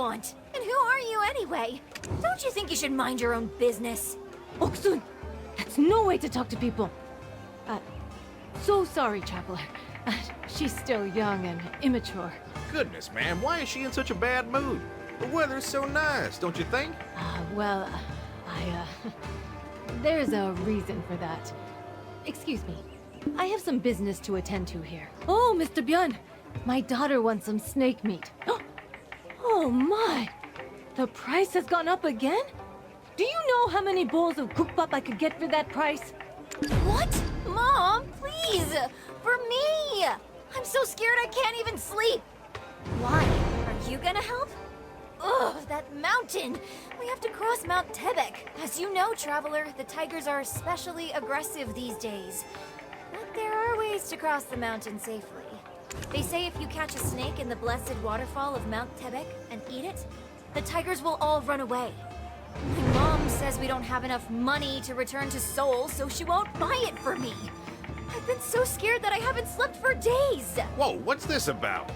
want? And who are you anyway? Don't you think you should mind your own business? Oksun! That's no way to talk to people! So sorry, Traveler. She's still young and immature. Goodness, man, why is she in such a bad mood? The weather's so nice, don't you think? There's a reason for that. Excuse me. I have some business to attend to here. Oh, Mr. Byun! My daughter wants some snake meat. Oh my! The price has gone up again? Do you know how many bowls of kukbap I could get for that price? What? Mom, please! For me! I'm so scared I can't even sleep! Why? Are you gonna help? Ugh, that mountain! We have to cross Mount Tebek. As you know, Traveler, the tigers are especially aggressive these days. But there are ways to cross the mountain safely. They say if you catch a snake in the blessed waterfall of Mount Tebek and eat it, the tigers will all run away. My mom says we don't have enough money to return to Seoul, so she won't buy it for me. I've been so scared that I haven't slept for days. Whoa, what's this about?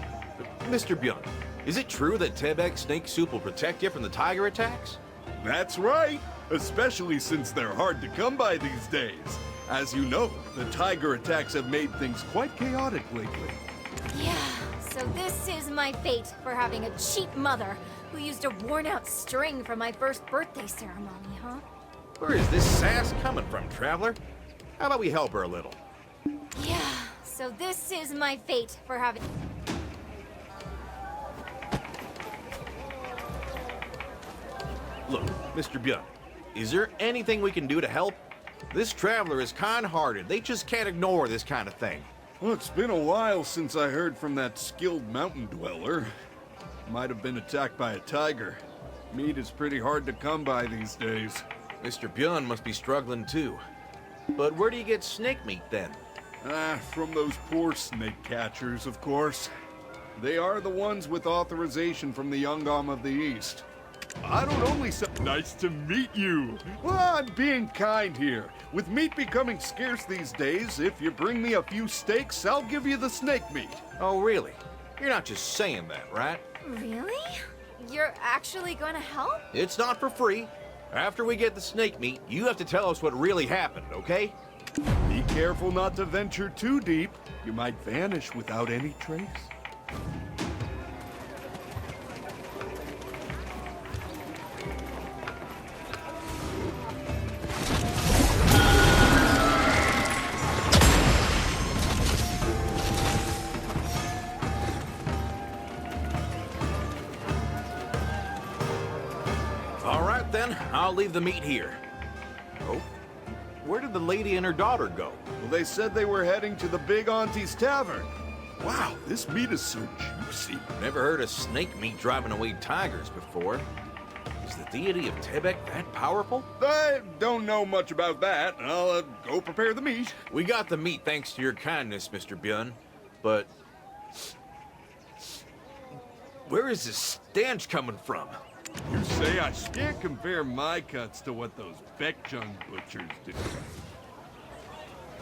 Mr. Byun, is it true that Tebek snake soup will protect you from the tiger attacks? That's right, especially since they're hard to come by these days. As you know, the tiger attacks have made things quite chaotic lately. Yeah, so this is my fate for having a cheap mother who used a worn-out string for my first birthday ceremony, huh? Where is this sass coming from, Traveler? How about we help her a little? Yeah, so this is my fate for having... Look, Mr. Byun, is there anything we can do to help? This Traveler is kind-hearted. They just can't ignore this kind of thing. Well, it's been a while since I heard from that skilled mountain dweller. Might have been attacked by a tiger. Meat is pretty hard to come by these days. Mr. Byun must be struggling too. But where do you get snake meat then? From those poor snake catchers, of course. They are the ones with authorization from the Yongam of the East. I don't only say nice to meet you. Well, I'm being kind here. With meat becoming scarce these days, if you bring me a few steaks, I'll give you the snake meat. Oh, really? You're not just saying that, right? Really? You're actually going to help? It's not for free. After we get the snake meat, you have to tell us what really happened, okay? Be careful not to venture too deep. You might vanish without any trace. All right, then. I'll leave the meat here. Oh? Where did the lady and her daughter go? Well, they said they were heading to the Big Auntie's Tavern. Wow, this meat is so juicy. Never heard of snake meat driving away tigers before. Is the deity of Tebek that powerful? I don't know much about that. I'll go prepare the meat. We got the meat thanks to your kindness, Mr. Byun. But... where is this stench coming from? You say I can't compare my cuts to what those Baekjung butchers do.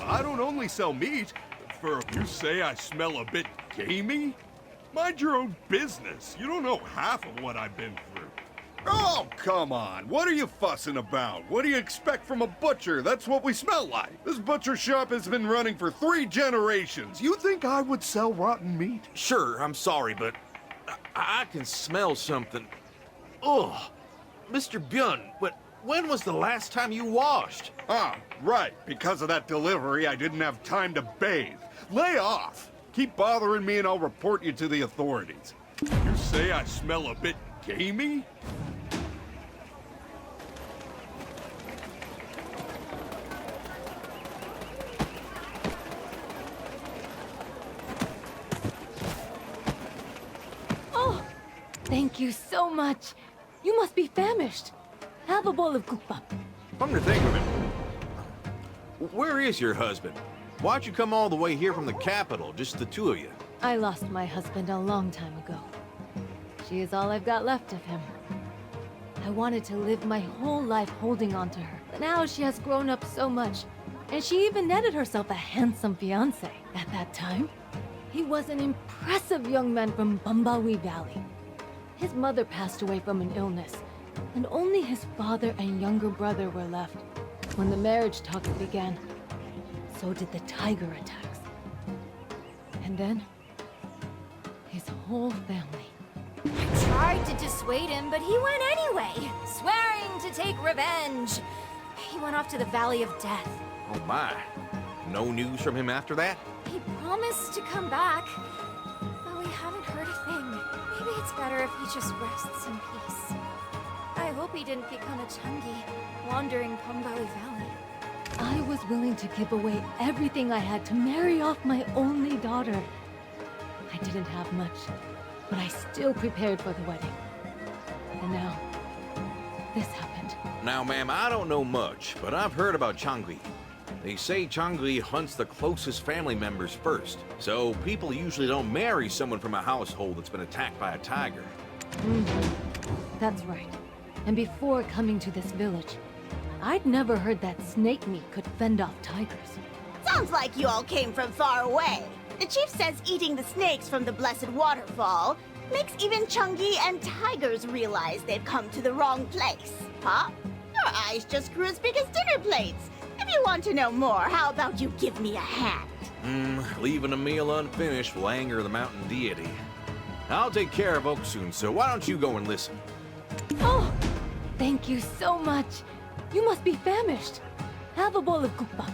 I don't only sell meat. You say I smell a bit gamey? Mind your own business. You don't know half of what I've been through. Oh, come on. What are you fussing about? What do you expect from a butcher? That's what we smell like. This butcher shop has been running for 3 generations. You think I would sell rotten meat? Sure, I'm sorry, but I can smell something. Ugh. Mr. Byun, but when was the last time you washed? Ah, right. Because of that delivery, I didn't have time to bathe. Lay off. Keep bothering me and I'll report you to the authorities. You say I smell a bit gamey? Oh, thank you so much. You must be famished. Have a bowl of kukbap. Come to think of it, where is your husband? Why'd you come all the way here from the capital, just the two of you? I lost my husband a long time ago. She is all I've got left of him. I wanted to live my whole life holding on to her, but now she has grown up so much, and she even netted herself a handsome fiancé at that time. He was an impressive young man from Bambawi Valley. His mother passed away from an illness, and only his father and younger brother were left. When the marriage talks began, so did the tiger attacks. And then, his whole family. I tried to dissuade him, but he went anyway, swearing to take revenge. He went off to the Valley of Death. Oh my. No news from him after that? He promised to come back, but we haven't heard a thing. Maybe it's better if he just rests in peace. I hope he didn't become a Changui, wandering Pombawi Valley. I was willing to give away everything I had to marry off my only daughter. I didn't have much, but I still prepared for the wedding. And now, this happened. Now, ma'am, I don't know much, but I've heard about Changui. They say Changui hunts the closest family members first, so people usually don't marry someone from a household that's been attacked by a tiger. That's right. And before coming to this village, I'd never heard that snake meat could fend off tigers. Sounds like you all came from far away. The chief says eating the snakes from the blessed waterfall makes even Changui and tigers realize they've come to the wrong place. Huh? Your eyes just grew as big as dinner plates. If you want to know more, how about you give me a hand? Leaving a meal unfinished will anger the mountain deity. I'll take care of Oak soon, so why don't you go and listen? Oh, thank you so much. You must be famished. Have a bowl of gukbap.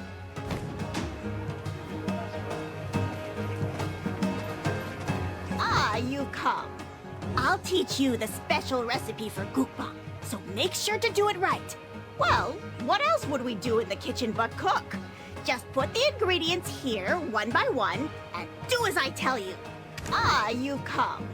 Ah, you come. I'll teach you the special recipe for gukbap, so make sure to do it right. Well, what else would we do in the kitchen but cook? Just put the ingredients here, one by one, and do as I tell you. Ah, you come.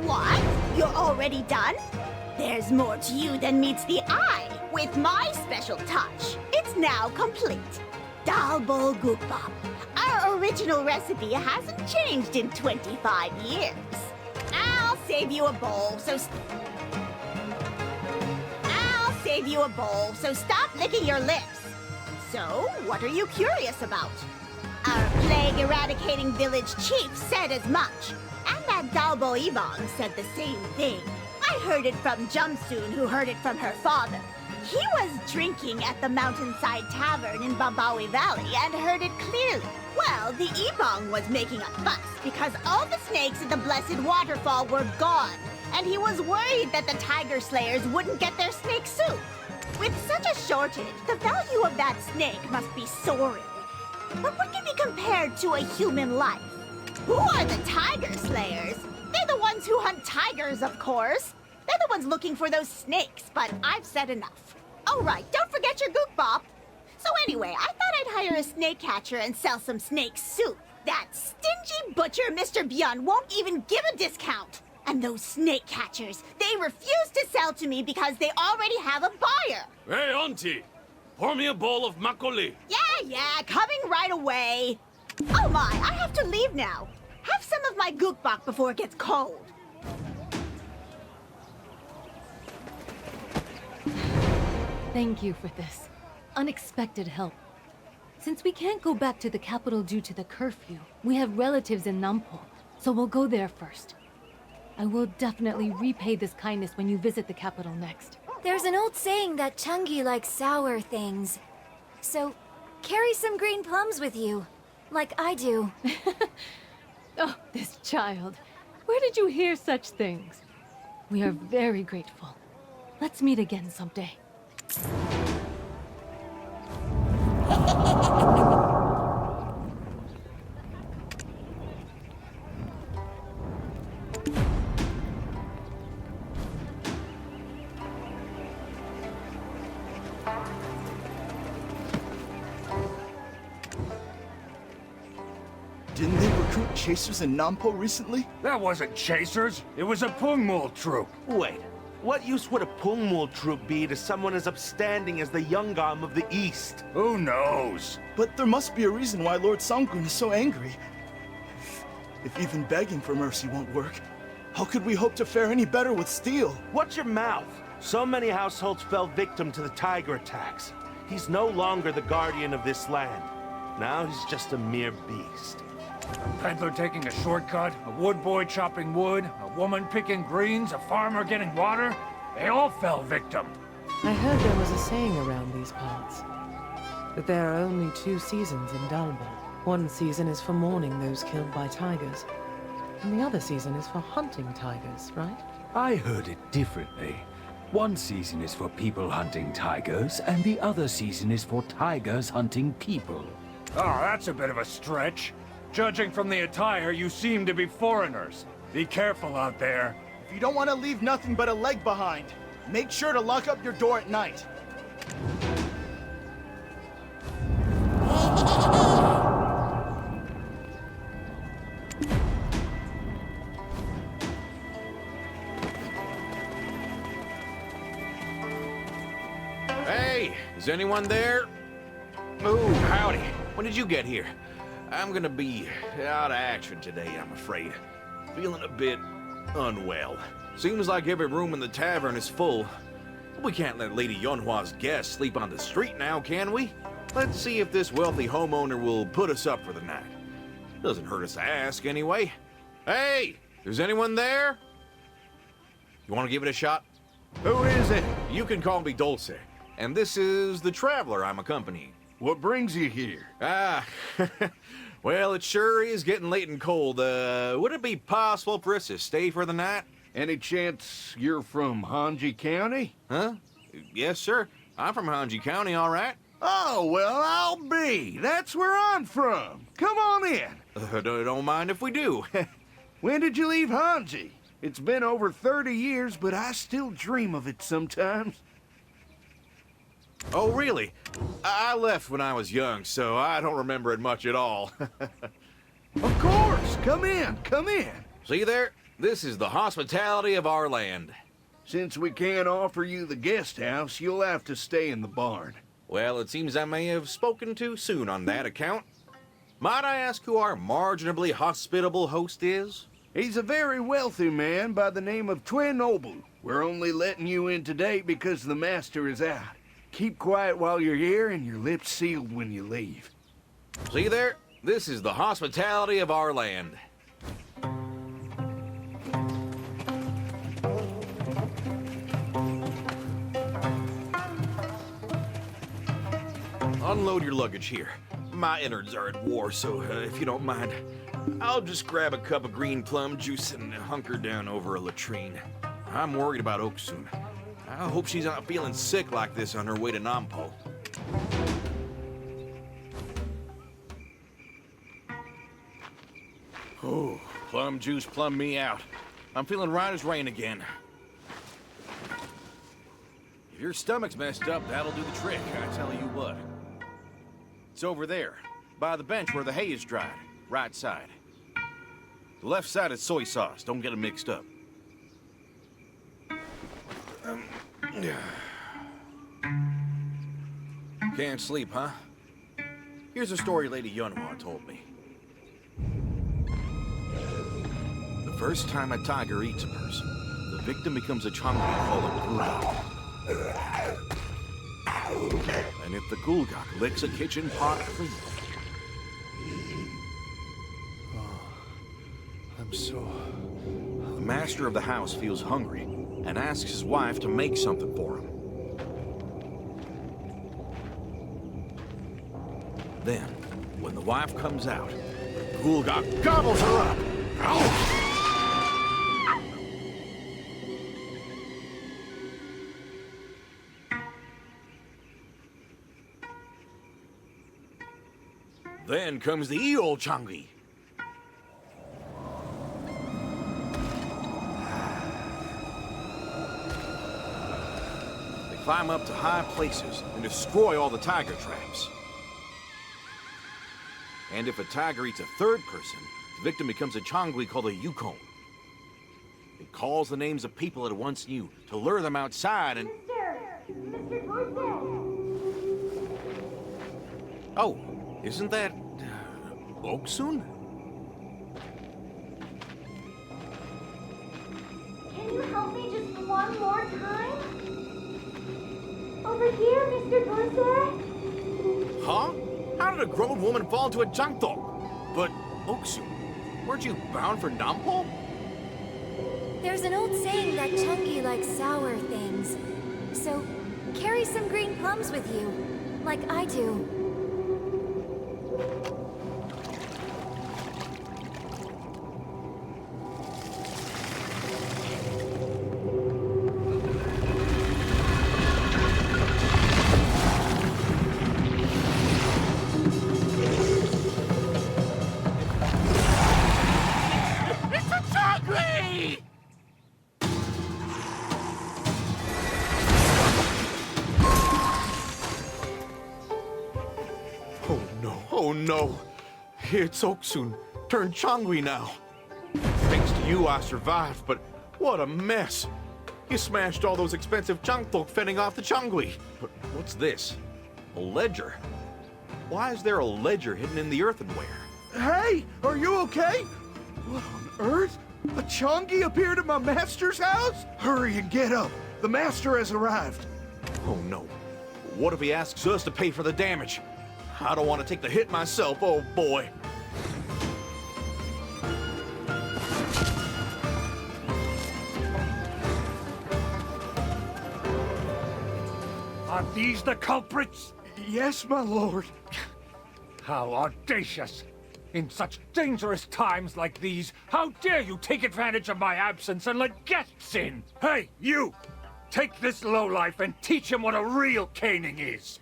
What? You're already done? There's more to you than meets the eye. With my special touch, it's now complete. Dal bol gukbap. Our original recipe hasn't changed in 25 years. I'll save you a bowl, so stop licking your lips. So, what are you curious about? Our plague-eradicating village chief said as much. And that Dalbo Ibong said the same thing. I heard it from Jumsoon, who heard it from her father. He was drinking at the Mountainside Tavern in Bambawi Valley and heard it clearly. Well, the Ibong was making a fuss because all the snakes at the Blessed Waterfall were gone, and he was worried that the Tiger Slayers wouldn't get their snake soup. With such a shortage, the value of that snake must be soaring. But what can be compared to a human life? Who are the Tiger Slayers? They're the ones who hunt tigers, of course. They're the ones looking for those snakes, but I've said enough. Oh, right, don't forget your gukbap. So anyway, I thought I'd hire a snake catcher and sell some snake soup. That stingy butcher, Mr. Byun, won't even give a discount. And those snake catchers, they refuse to sell to me because they already have a buyer. Hey, auntie, pour me a bowl of makgeolli. Yeah, coming right away. Oh my, I have to leave now. Have some of my gukbap before it gets cold. Thank you for this unexpected help. Since we can't go back to the capital due to the curfew, we have relatives in Nampo, so we'll go there first. I will definitely repay this kindness when you visit the capital next. There's an old saying that Changui likes sour things. So, carry some green plums with you. Like I do. Oh, this child. Where did you hear such things? We are very grateful. Let's meet again someday. Didn't they recruit chasers in Nampo recently? That wasn't chasers. It was a Pungmul troop. Wait, what use would a Pungmul troop be to someone as upstanding as the Yungam of the East? Who knows? But there must be a reason why Lord Sangun is so angry. If even begging for mercy won't work, how could we hope to fare any better with steel? Watch your mouth. So many households fell victim to the tiger attacks. He's no longer the guardian of this land. Now he's just a mere beast. A peddler taking a shortcut, a wood boy chopping wood, a woman picking greens, a farmer getting water. They all fell victim. I heard there was a saying around these parts, that there are only 2 seasons in Dalbo. One season is for mourning those killed by tigers, and the other season is for hunting tigers, right? I heard it differently. One season is for people hunting tigers, and the other season is for tigers hunting people. Oh, that's a bit of a stretch. Judging from the attire, you seem to be foreigners. Be careful out there. If you don't want to leave nothing but a leg behind, make sure to lock up your door at night. Hey, is anyone there? Oh, howdy. When did you get here? I'm gonna be out of action today, I'm afraid. Feeling a bit unwell. Seems like every room in the tavern is full. We can't let Lady Yunhua's guests sleep on the street now, can we? Let's see if this wealthy homeowner will put us up for the night. Doesn't hurt us to ask, anyway. Hey, is anyone there? You want to give it a shot? Who is it? You can call me Dolswe, and this is the traveler I'm accompanying. What brings you here? Ah, well, it sure is getting late and cold. Would it be possible for us to stay for the night? Any chance you're from Hanji County? Huh? Yes, sir. I'm from Hanji County, all right. Oh, well, I'll be. That's where I'm from. Come on in. Don't mind if we do. When did you leave Hanji? It's been over 30 years, but I still dream of it sometimes. Oh, really? I left when I was young, so I don't remember it much at all. Of course. Come in. Come in. See there? This is the hospitality of our land. Since we can't offer you the guest house, you'll have to stay in the barn. Well, it seems I may have spoken too soon on that account. Might I ask who our marginally hospitable host is? He's a very wealthy man by the name of Twin Obu. We're only letting you in today because the master is out. Keep quiet while you're here and your lips sealed when you leave. See there? This is the hospitality of our land. Unload your luggage here. My innards are at war, so if you don't mind, I'll just grab a cup of green plum juice and hunker down over a latrine. I'm worried about Oksun. I hope she's not feeling sick like this on her way to Nampo. Oh, plum juice plumb me out. I'm feeling right as rain again. If your stomach's messed up, that'll do the trick, I tell you what. It's over there, by the bench where the hay is dried. Right side. The left side is soy sauce. Don't get them mixed up. Can't sleep, huh? Here's a story Lady Yunhua told me. The first time a tiger eats a person, the victim becomes a Changui called a Gulgak. And if the Gulgak licks a kitchen pot clean... I'm so... The master of the house feels hungry and asks his wife to make something for him. Then, when the wife comes out, the Gulgak gobbles her up. Then comes the Eol Changui. They climb up to high places and destroy all the tiger traps. And if a tiger eats a third person, the victim becomes a Changui called a Yukon. It calls the names of people it once knew to lure them outside and... Mr. Dolswe! Oh, isn't that... Oksun? Can you help me just one more time? Over here, Mr. Dolswe! Huh? How did a grown woman fall into a jangtok? But, Oksun, weren't you bound for Nampo? There's an old saying that Changui likes sour things. So, carry some green plums with you, like I do. Oh no! It's Oksun, turned Changui now. Thanks to you, I survived, but what a mess! You smashed all those expensive jangtok fending off the Changui. But what's this? A ledger? Why is there a ledger hidden in the earthenware? Hey, are you okay? What on earth? A Changui appeared at my master's house? Hurry and get up. The master has arrived. Oh no. What if he asks us to pay for the damage? I don't want to take the hit myself, oh boy. Are these the culprits? Yes, my lord. How audacious! In such dangerous times like these, how dare you take advantage of my absence and let guests in? Hey, you! Take this lowlife and teach him what a real caning is.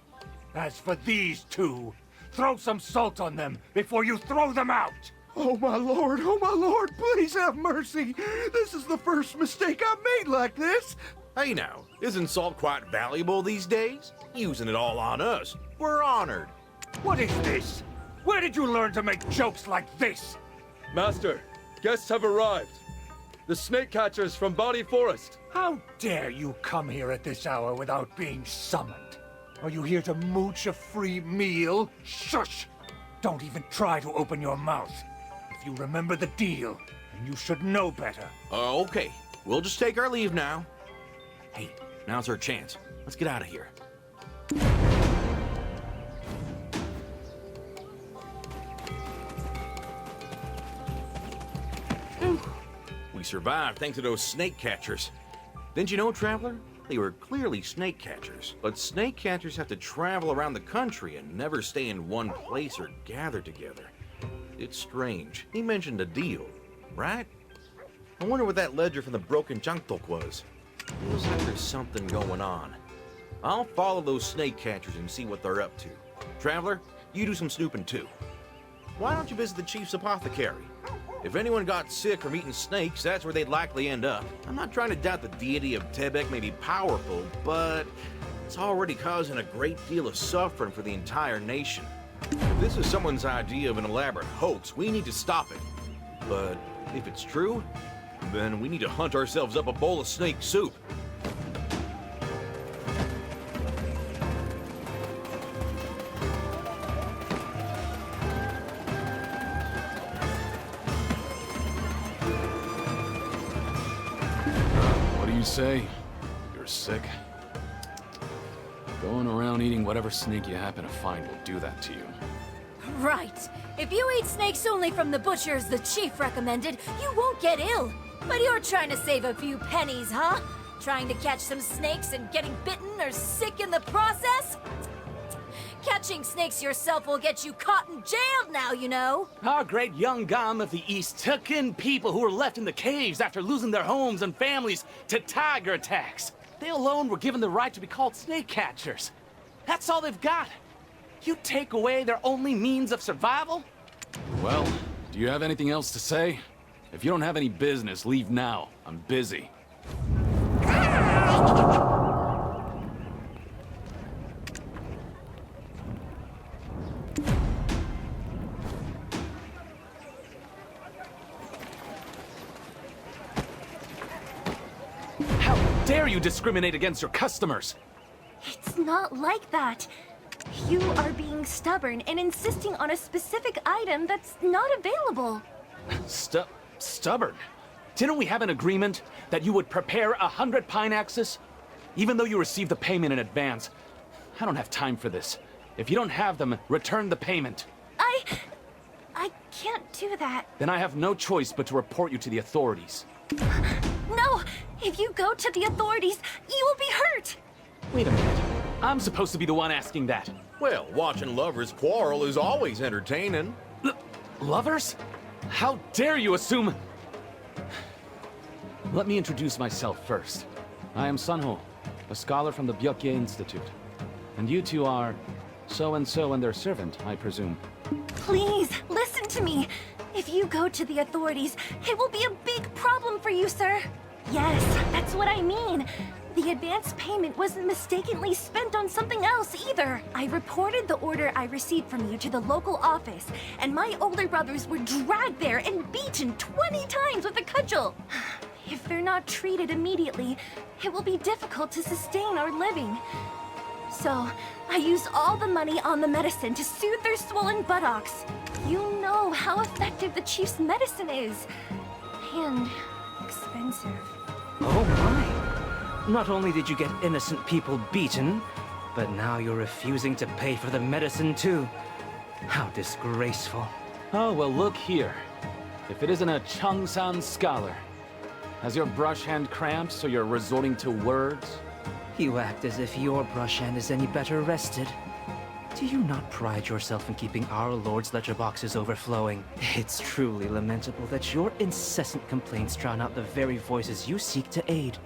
As for these two, throw some salt on them before you throw them out! Oh my lord, please have mercy. This is the first mistake I've made like this. Hey now, isn't salt quite valuable these days? Using it all on us. We're honored. What is this? Where did you learn to make jokes like this? Master, guests have arrived. The snake catchers from Body Forest. How dare you come here at this hour without being summoned? Are you here to mooch a free meal? Shush! Don't even try to open your mouth. If you remember the deal, then you should know better. Okay. We'll just take our leave now. Hey, now's our chance. Let's get out of here. We survived thanks to those snake catchers. Didn't you know, Traveler? They were clearly snake catchers. But snake catchers have to travel around the country and never stay in one place or gather together. It's strange. He mentioned a deal, right? I wonder what that ledger from the broken jangtok was. Feels like there's something going on. I'll follow those snake catchers and see what they're up to. Traveler, you do some snooping too. Why don't you visit the chief's apothecary? If anyone got sick from eating snakes, that's where they'd likely end up. I'm not trying to doubt the deity of Tebek may be powerful, but it's already causing a great deal of suffering for the entire nation. If this is someone's idea of an elaborate hoax, we need to stop it. But if it's true, then we need to hunt ourselves up a bowl of snake soup. What do you say? You're sick? Going around eating whatever snake you happen to find will do that to you. Right. If you eat snakes only from the butchers the chief recommended, you won't get ill. But you're trying to save a few pennies, huh? Trying to catch some snakes and getting bitten or sick in the process? Catching snakes yourself will get you caught and jailed now, you know. Our great young Gam of the East took in people who were left in the caves after losing their homes and families to tiger attacks. They alone were given the right to be called snake catchers. That's all they've got. You take away their only means of survival? Well, do you have anything else to say? If you don't have any business, leave now. I'm busy. dare you discriminate against your customers? It's not like that. You are being stubborn and insisting on a specific item that's not available. Stubborn? Didn't we have an agreement that you would prepare 100 pine axes? Even though you received the payment in advance, I don't have time for this. If you don't have them, return the payment. I can't do that. Then I have no choice but to report you to the authorities. No! If you go to the authorities, you will be hurt! Wait a minute. I'm supposed to be the one asking that. Well, watching lovers quarrel is always entertaining. Lovers? How dare you assume... Let me introduce myself first. I am Sunho, a scholar from the Byokye Institute. And you two are so-and-so and their servant, I presume. Please, listen to me. If you go to the authorities, it will be a big problem for you, sir. Yes, that's what I mean. The advance payment wasn't mistakenly spent on something else either. I reported the order I received from you to the local office, and my older brothers were dragged there and beaten 20 times with a cudgel. If they're not treated immediately, it will be difficult to sustain our living. So, I used all the money on the medicine to soothe their swollen buttocks. You know how effective the chief's medicine is. And expensive. Oh my! Not only did you get innocent people beaten, but now you're refusing to pay for the medicine too. How disgraceful. Oh, well, look here. If it isn't a Changsan scholar. Has your brush hand cramped, so you're resorting to words? You act as if your brush hand is any better rested. Do you not pride yourself in keeping our Lord's letterboxes overflowing? It's truly lamentable that your incessant complaints drown out the very voices you seek to aid.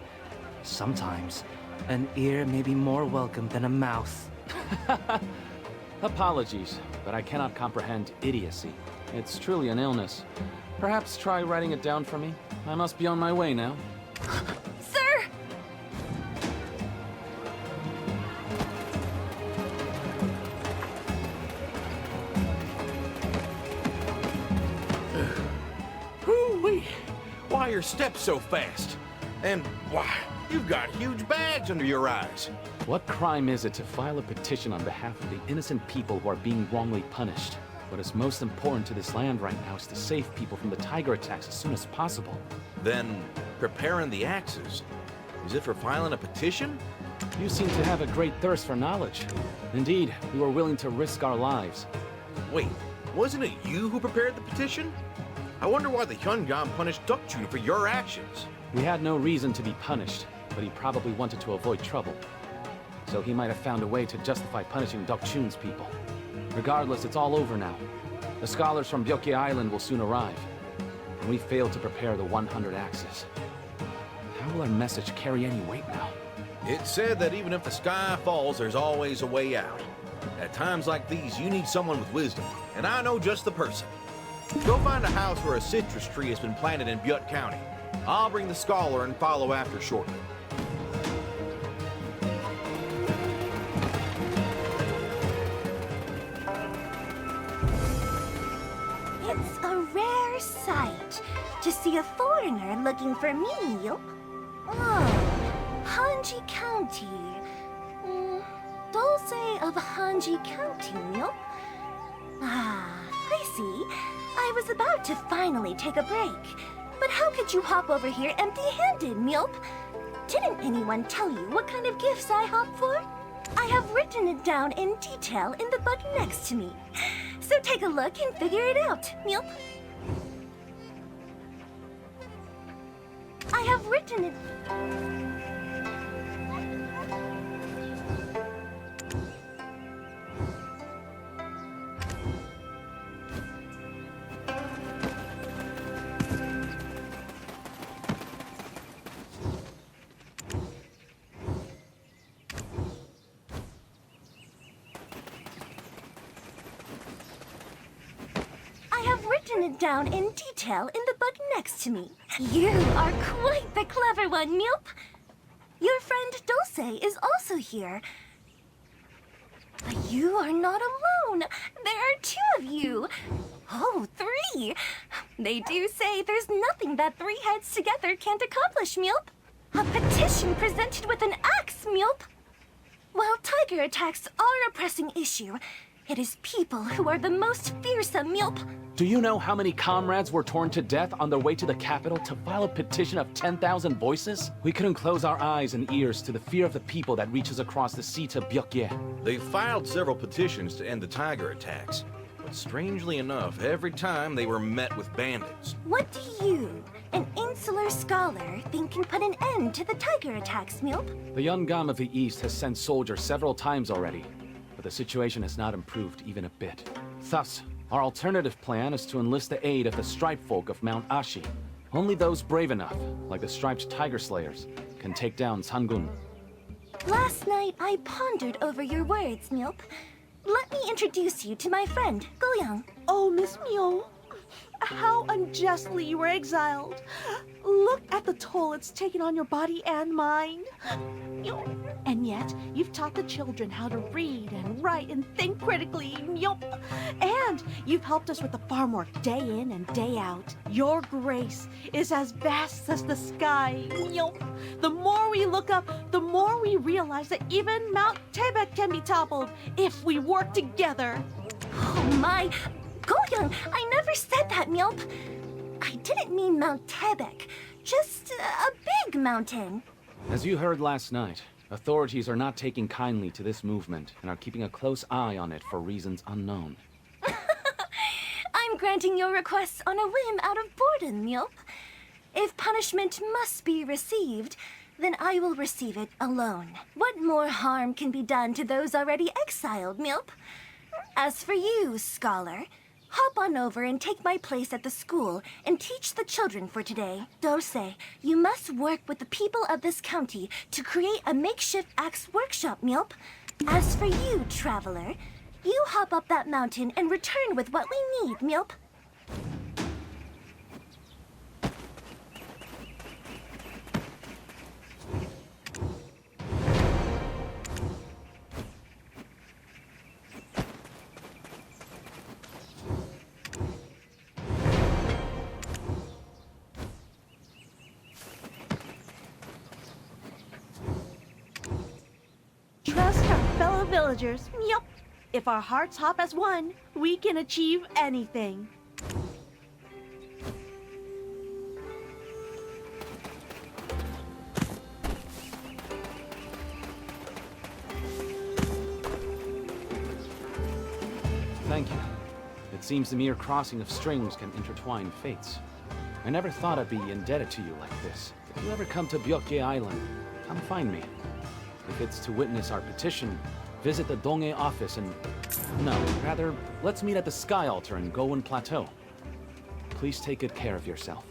Sometimes, an ear may be more welcome than a mouth. Apologies, but I cannot comprehend idiocy. It's truly an illness. Perhaps try writing it down for me? I must be on my way now. Sir! Hoo-wee! Why are your steps so fast? And why, you've got huge bags under your eyes. What crime is it to file a petition on behalf of the innocent people who are being wrongly punished? What is most important to this land right now is to save people from the tiger attacks as soon as possible. Then, preparing the axes, is it for filing a petition? You seem to have a great thirst for knowledge. Indeed, we were willing to risk our lives. Wait, wasn't it you who prepared the petition? I wonder why the Hyungan punished Dokchun for your actions. We had no reason to be punished, but he probably wanted to avoid trouble. So he might have found a way to justify punishing Dokchun's people. Regardless, it's all over now. The scholars from Byokye Island will soon arrive. And we failed to prepare the 100 axes. How will our message carry any weight now? It said that even if the sky falls, there's always a way out. At times like these, you need someone with wisdom, and I know just the person. Go find a house where a citrus tree has been planted in Byut County. I'll bring the scholar and follow after shortly. It's a rare sight to see a foreigner looking for me. Oh, Hanji County. Dolswe of Hanji County. Ah, I see. I was about to finally take a break. But how could you hop over here empty-handed, Milp? Didn't anyone tell you what kind of gifts I hop for? I have written it down in detail in the book next to me. So take a look and figure it out, Milp. I have written it... it down in detail in the book next to me. You are quite the clever one, Milp. Your friend Dolswe is also here. But you are not alone. There are 2 of you. Oh, 3. They do say there's nothing that 3 heads together can't accomplish, Milp. A petition presented with an axe, Mjolp. While tiger attacks are a pressing issue, it is people who are the most fearsome, Mjolp. Do you know how many comrades were torn to death on their way to the capital to file a petition of 10,000 voices? We couldn't close our eyes and ears to the fear of the people that reaches across the sea to Byokye. They filed several petitions to end the tiger attacks. But strangely enough, every time they were met with bandits. What do you, an insular scholar, think can put an end to the tiger attacks, Mjolp? The Yungam of the East has sent soldiers several times already, but the situation has not improved even a bit. Thus, our alternative plan is to enlist the aid of the Striped folk of Mount Ashi. Only those brave enough, like the Striped Tiger Slayers, can take down Sangun. Last night, I pondered over your words, Mjolp. Let me introduce you to my friend, Goyang. Oh, Miss Mio, how unjustly you were exiled. Look at the toll it's taken on your body and mind. And yet, you've taught the children how to read and write and think critically. And you've helped us with the farm work day in and day out. Your grace is as vast as the sky. The more we look up, the more we realize that even Mount Tebet can be toppled if we work together. Oh my... Goyang, I never said that, Mjolp. I didn't mean Mount Tebek, just a big mountain. As you heard last night, authorities are not taking kindly to this movement and are keeping a close eye on it for reasons unknown. I'm granting your requests on a whim out of boredom, Mjolp. If punishment must be received, then I will receive it alone. What more harm can be done to those already exiled, Mjolp? As for you, scholar, hop on over and take my place at the school and teach the children for today. Dolswe, you must work with the people of this county to create a makeshift axe workshop, Mjolp. As for you, traveler, you hop up that mountain and return with what we need, Mjolp. Trust our fellow villagers. Yup. If our hearts hop as one, we can achieve anything. Thank you. It seems the mere crossing of strings can intertwine fates. I never thought I'd be indebted to you like this. If you ever come to Byokye Island, come find me. If it's to witness our petition, visit the Donghae office and... No, rather, let's meet at the Sky Altar in Gowon Plateau. Please take good care of yourself.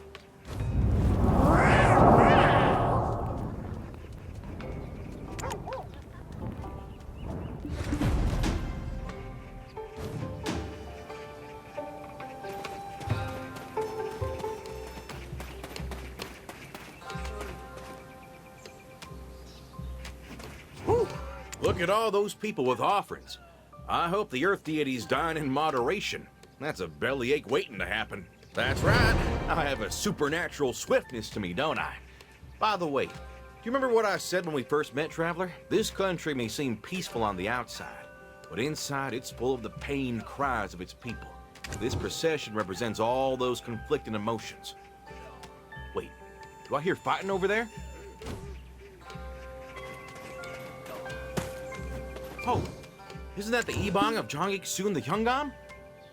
Look at all those people with offerings. I hope the Earth deities dine in moderation. That's a bellyache waiting to happen. That's right. I have a supernatural swiftness to me, don't I? By the way, do you remember what I said when we first met, Traveler? This country may seem peaceful on the outside, but inside it's full of the pained cries of its people. This procession represents all those conflicting emotions. Wait, do I hear fighting over there? Oh, isn't that the Ebong of Jongik-Soon the Hyungam?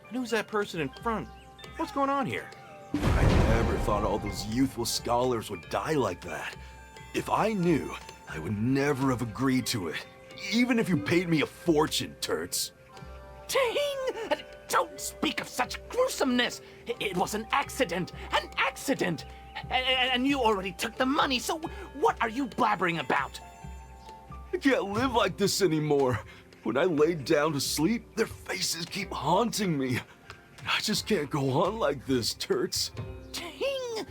And who's that person in front? What's going on here? I never thought all those youthful scholars would die like that. If I knew, I would never have agreed to it. Even if you paid me a fortune, Turts. Ting! Don't speak of such gruesomeness! It was an accident! An accident! And you already took the money, so what are you blabbering about? I can't live like this anymore. When I lay down to sleep, their faces keep haunting me. I just can't go on like this, Turts. Ting!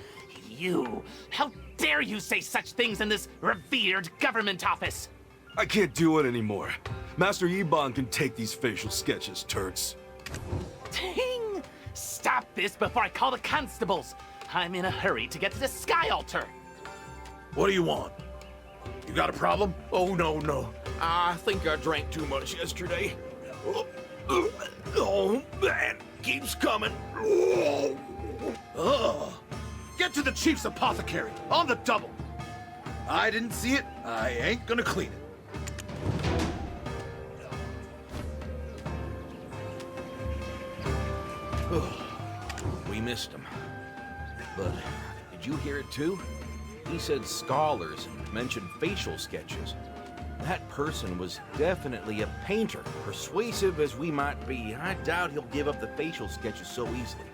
You! How dare you say such things in this revered government office? I can't do it anymore. Master Ebon can take these facial sketches, Turts. Ting! Stop this before I call the constables! I'm in a hurry to get to the Sky Altar! What do you want? You got a problem? Oh, no. I think I drank too much yesterday. Oh, man, keeps coming. Get to the chief's apothecary, on the double. I didn't see it, I ain't gonna clean it. We missed him. But did you hear it too? He said scholars and mentioned facial sketches. That person was definitely a painter. Persuasive as we might be, I doubt he'll give up the facial sketches so easily.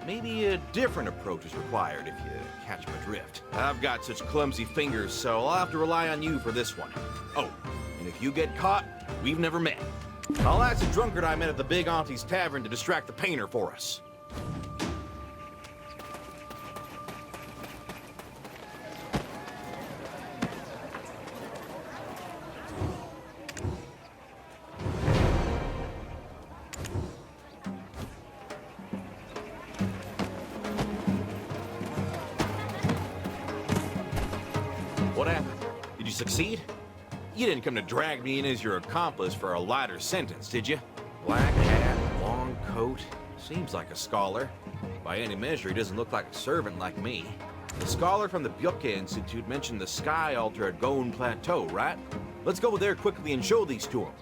Maybe a different approach is required if you catch my drift. I've got such clumsy fingers, so I'll have to rely on you for this one. Oh, and if you get caught, we've never met. I'll ask the drunkard I met at the Big Auntie's Tavern to distract the painter for us. What happened? Did you succeed? You didn't come to drag me in as your accomplice for a lighter sentence, did you? Black hat, long coat, seems like a scholar. By any measure, he doesn't look like a servant like me. The scholar from the Byoke Institute mentioned the sky altar at Goen Plateau, right? Let's go there quickly and show these to him.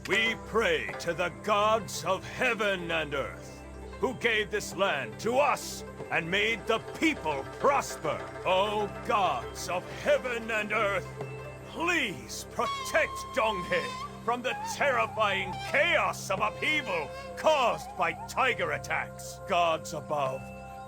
We pray to the gods of heaven and earth, who gave this land to us and made the people prosper. O gods of heaven and earth, please protect Donghae from the terrifying chaos of upheaval caused by tiger attacks. Gods above,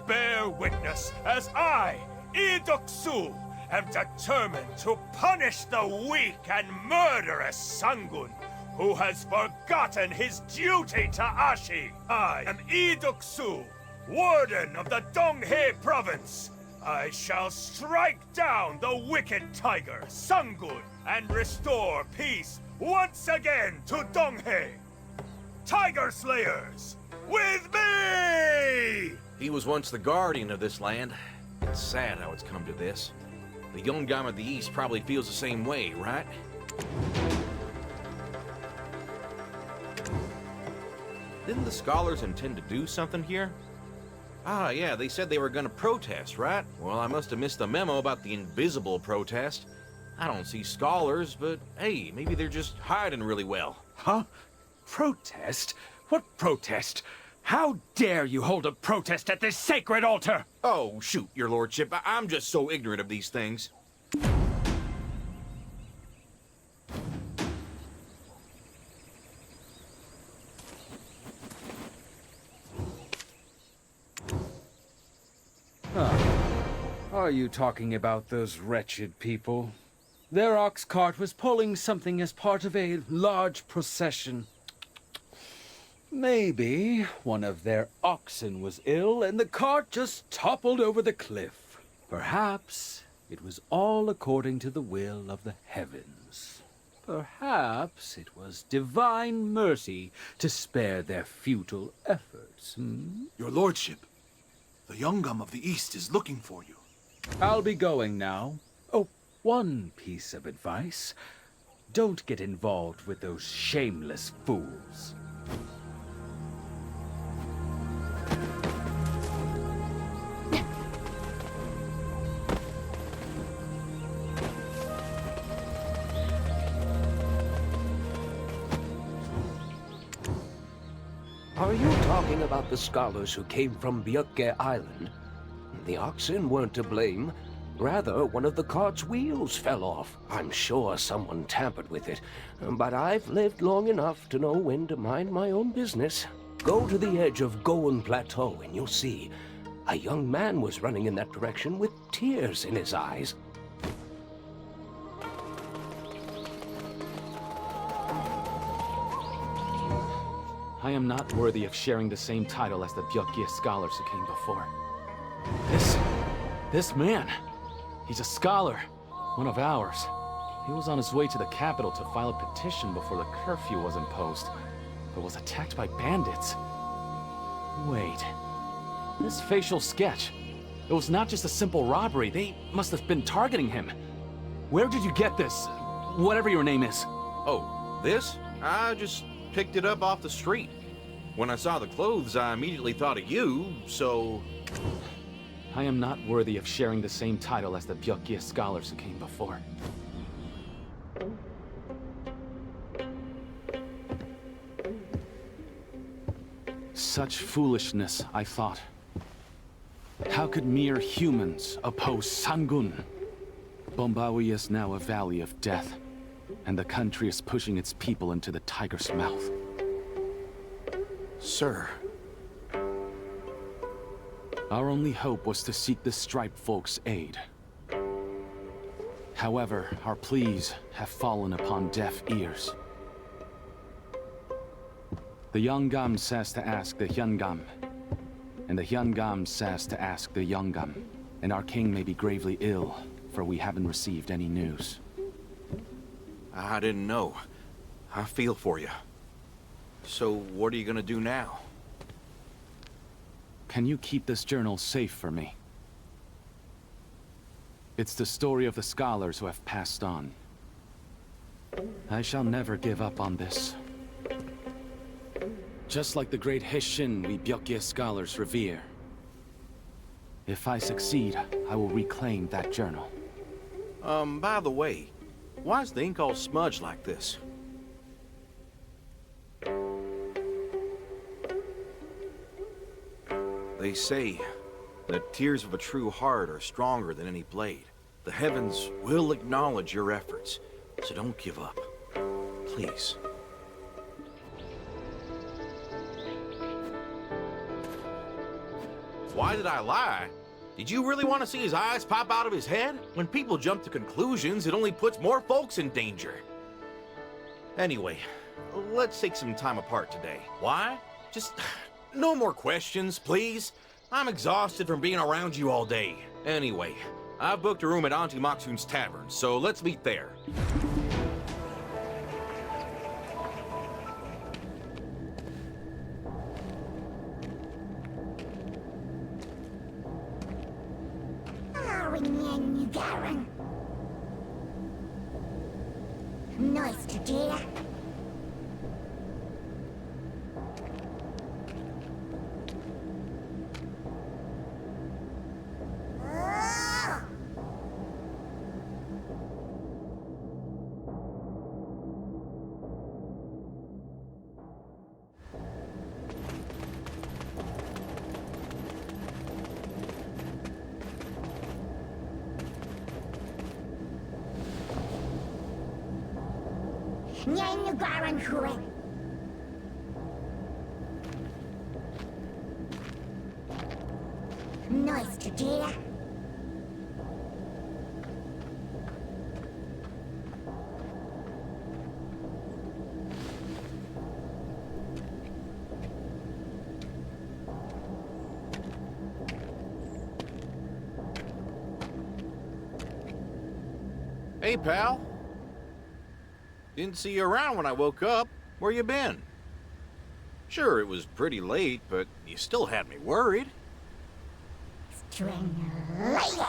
bear witness as I, Lee Dok-soo, am determined to punish the weak and murderous Sangun, who has forgotten his duty to Ashi. I am Lee Dok-soo, Warden of the Donghae Province. I shall strike down the wicked tiger, Sangun, and restore peace once again to Donghae. Tiger Slayers, with me! He was once the guardian of this land. It's sad how it's come to this. The Yongam of the East probably feels the same way, right? Didn't the scholars intend to do something here? Ah, yeah, they said they were gonna protest, right? Well, I must have missed the memo about the invisible protest. I don't see scholars, but hey, maybe they're just hiding really well. Huh? Protest? What protest? How dare you hold a protest at this sacred altar? Oh, shoot, your lordship. I'm just so ignorant of these things. Are you talking about those wretched people? Their ox cart was pulling something as part of a large procession. Maybe one of their oxen was ill and the cart just toppled over the cliff. Perhaps it was all according to the will of the heavens. Perhaps it was divine mercy to spare their futile efforts. Your lordship, the Yongam of the East is looking for you. I'll be going now. Oh, one piece of advice. Don't get involved with those shameless fools. Are you talking about the scholars who came from Byoke Island? The oxen weren't to blame. Rather, one of the cart's wheels fell off. I'm sure someone tampered with it, but I've lived long enough to know when to mind my own business. Go to the edge of Goen Plateau and you'll see. A young man was running in that direction with tears in his eyes. I am not worthy of sharing the same title as the Byoke scholars who came before. This man, he's a scholar, one of ours. He was on his way to the capital to file a petition before the curfew was imposed, but was attacked by bandits. Wait. This facial sketch. It was not just a simple robbery. They must have been targeting him. Where did you get this? Whatever your name is. Oh, this? I just picked it up off the street. When I saw the clothes, I immediately thought of you, so... I am not worthy of sharing the same title as the Byukye scholars who came before. Such foolishness, I thought. How could mere humans oppose Sangun? Bombawi is now a valley of death, and the country is pushing its people into the tiger's mouth. Sir. Our only hope was to seek the Striped folks' aid. However, our pleas have fallen upon deaf ears. The Yongam says to ask the Hyungam, and the Hyungam says to ask the Yongam, and our king may be gravely ill, for we haven't received any news. I didn't know. I feel for you. So, what are you gonna do now? Can you keep this journal safe for me? It's the story of the scholars who have passed on. I shall never give up on this. Just like the great Hisshin we Byukye scholars revere. If I succeed, I will reclaim that journal. By the way, why is the ink all smudged like this? They say that tears of a true heart are stronger than any blade. The heavens will acknowledge your efforts, so don't give up. Please. Why did I lie? Did you really want to see his eyes pop out of his head? When people jump to conclusions, it only puts more folks in danger. Anyway, let's take some time apart today. Why? Just no more questions, please. I'm exhausted from being around you all day. Anyway, I've booked a room at Auntie Maksun's Tavern, so let's meet there. Nice to dear. Nice to dear. Hey, pal. Didn't see you around when I woke up. Where you been? Sure, it was pretty late, but you still had me worried. String later.